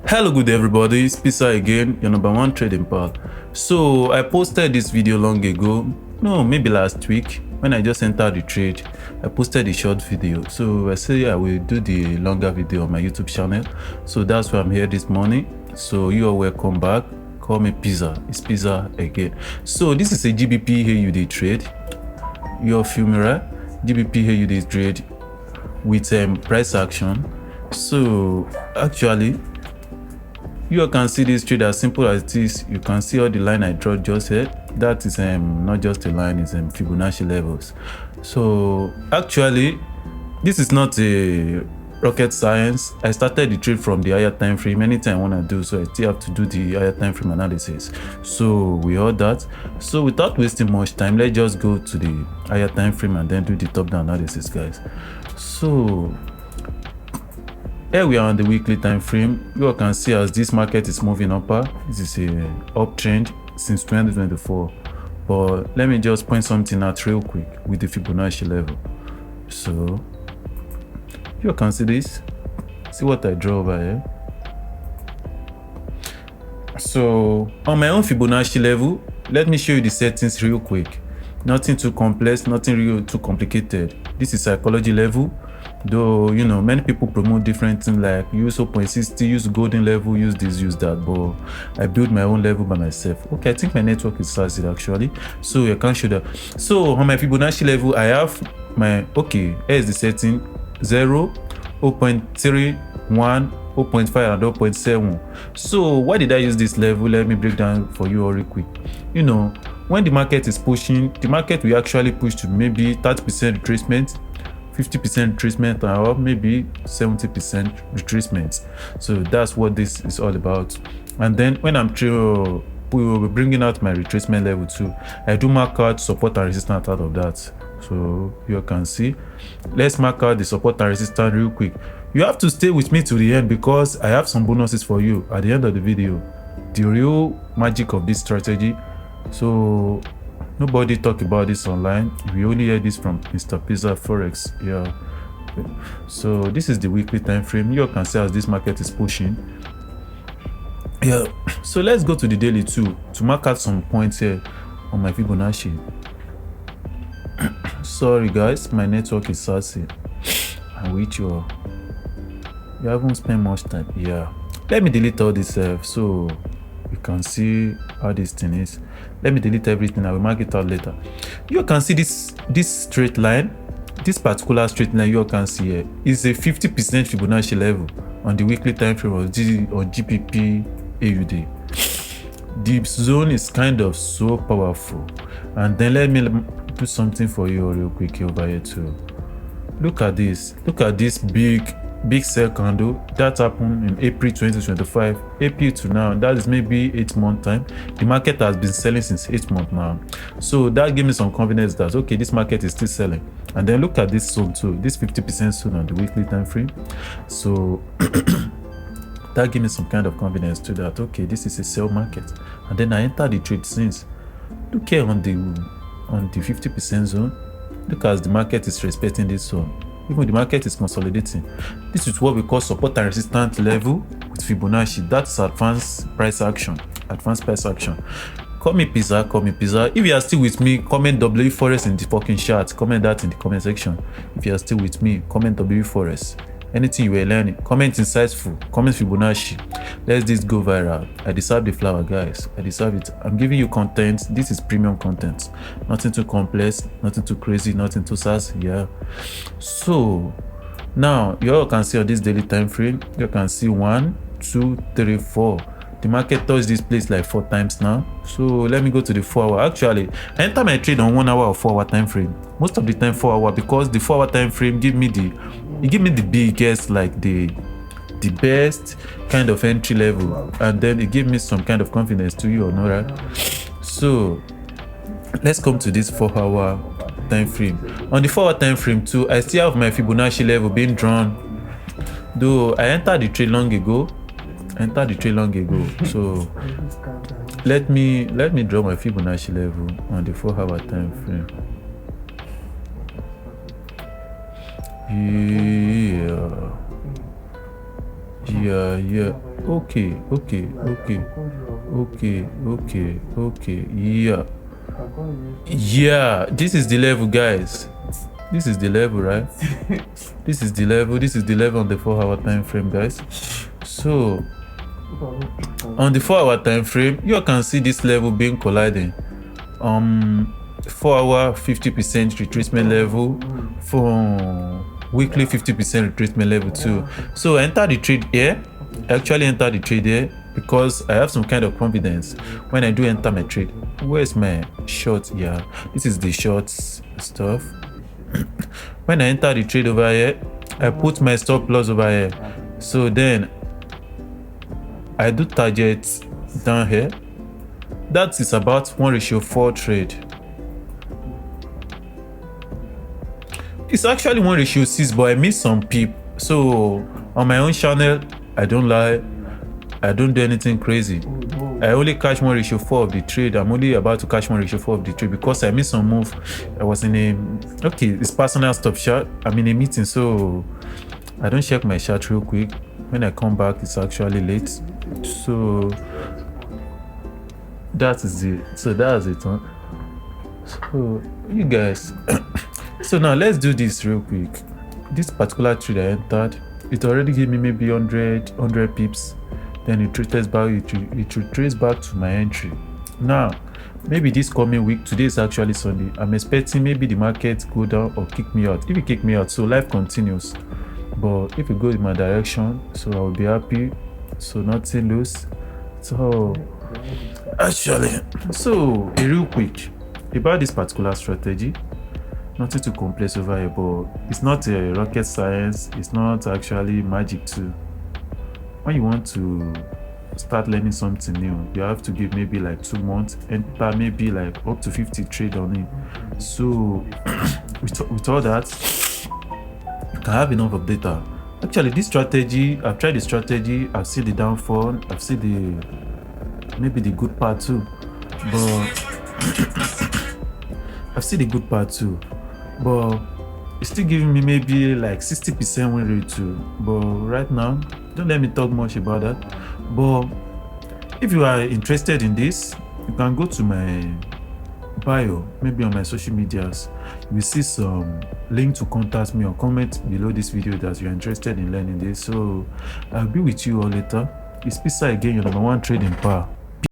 Hello good everybody, it's Pisa again, your number one trading pal. So I posted this video long ago, no maybe last week, when I just entered the trade. I posted a short video, so I say I will do the longer video on my YouTube channel. So that's why I'm here this morning. So you are welcome back. Call me Pisa, it's Pisa again. So this is a GBP AUD trade. You all feel me, right? GBP AUD trade with price action. So actually you all can see this trade as simple as it is. You can see all the line I draw just here. That is not just a line, it's Fibonacci levels. So actually this is not a rocket science. I started the trade from the higher time frame. Anytime I want to do so, I still have to do the higher time frame analysis. So we heard that. So without wasting much time, let's just go to the higher time frame and then do the top down analysis, guys. So here we are on the weekly time frame. You all can see as this market is moving upper. This is a uptrend since 2024. But let me just point something out real quick with the Fibonacci level. So you all can see this. See what I draw over here. So on my own Fibonacci level, let me show you the settings real quick. Nothing too complex, nothing real too complicated. This is psychology level. Though you know many people promote different things like use 0.60, use golden level, use this, use that, but I build my own level by myself. Okay, I think my network is started actually, so I can't show that. So on my Fibonacci level, I have my here's the setting 0, 0.31, 0.5 and 0.7. So why did I use this level? Let me break down for you all real quick. You know, when the market is pushing, the market will actually push to maybe 30% retracement, 50% retracement, or maybe 70% retracement. So that's what this is all about. And then when I'm bringing out my retracement level too, I do mark out support and resistance out of that. So you can see, let's mark out the support and resistance real quick. You have to stay with me to the end because I have some bonuses for you at the end of the video, the real magic of this strategy. So nobody talk about this online. We only hear this from Mr. Pisa Forex. Yeah. So this is the weekly time frame. You can see as this market is pushing. Yeah. So let's go to the daily too to mark out some points here on my Fibonacci. Sorry guys, my network is sassy. I'm with you all. You haven't spent much time. Yeah. Let me delete all this so you can see how this thing is. Let me delete everything. I will mark it out later. You can see this straight line, this particular straight line you can see here is a 50% Fibonacci level on the weekly time frame of GBP AUD. The zone is kind of so powerful. And then let me do something for you real quick over here too. Look at this. Look at this big sell candle that happened in April 2025. April to now, that is maybe 8 month time. The market has been selling since 8 months now. So that gave me some confidence that okay, this market is still selling. And then look at this zone too, this 50% zone on the weekly time frame. So that gave me some kind of confidence to that okay, this is a sell market. And then I entered the trade since. Look here on the 50% zone. Look as the market is respecting this zone. Even the market is consolidating. This is what we call support and resistance level with Fibonacci. That's advanced price action. Advanced price action. Call me Pizza, call me Pizza. If you are still with me, comment W Forex in the fucking chat. Comment that in the comment section. If you are still with me, comment W Forex. Anything you were learning, comment insightful, comment Fibonacci. Let this go viral. I deserve the flower, guys. I deserve it. I'm giving you content. This is premium content. Nothing too complex, nothing too crazy, nothing too sassy. Yeah. So now you all can see on this daily time frame, you can see 1, 2, 3, 4. The market touched this place like 4 times now. So let me go to the 4 hour. Actually, I enter my trade on 1 hour or 4 hour time frame. Most of the time 4 hour because the 4 hour time frame give me the biggest, like the best kind of entry level, and then it gave me some kind of confidence to you, right? So let's come to this 4 hour time frame. On the 4 hour time frame too, I still have my Fibonacci level being drawn, though I entered the trade long ago. So let me draw my Fibonacci level on the 4 hour time frame. Yeah. Okay. Yeah, this is the level, guys. This is the level, right? This is the level on the 4-hour time frame, guys. So on the 4-hour time frame, you can see this level being colliding. 4-hour 50% retracement level, for weekly 50% retracement level too. So enter the trade here. Actually enter the trade here because I have some kind of confidence when I do enter my trade. Where's my short? Yeah, this is the short stuff. When I enter the trade over here, I put my stop loss over here. So then I do target down here. That is about 1:4 trade. It's actually 1:6, but I missed some peep. So on my own channel, I don't lie, I don't do anything crazy. I only catch 1:4 of the trade. I'm only about to catch 1:4 of the trade because I missed some move. I was in it's personal stop shot. I'm in a meeting, so I don't check my chart real quick. When I come back, it's actually late. So that is it. Huh? So you guys. So now let's do this real quick. This particular trade I entered, it already gave me maybe 100 pips. Then it retraces back to my entry. Now maybe this coming week, today is actually Sunday, I'm expecting maybe the market go down or kick me out. If it kick me out, so life continues, but if it goes in my direction, so I will be happy. So nothing lose. So actually, so real quick about this particular strategy, nothing to complex over here, but it's not a rocket science, it's not actually magic too. When you want to start learning something new, you have to give maybe like 2 months, enter maybe like up to 50 trade on it. So with all that, you can have enough of data. Actually, this strategy, I've tried the strategy, I've seen the downfall, I've seen maybe the good part too, but I've seen the good part too, but it's still giving me maybe like 60% win rate too. But right now, don't let me talk much about that. But if you are interested in this, you can go to my bio, maybe on my social medias. You will see some link to contact me or comment below this video that you're interested in learning this. So I'll be with you all later. It's Pisa again, your #1 trading power.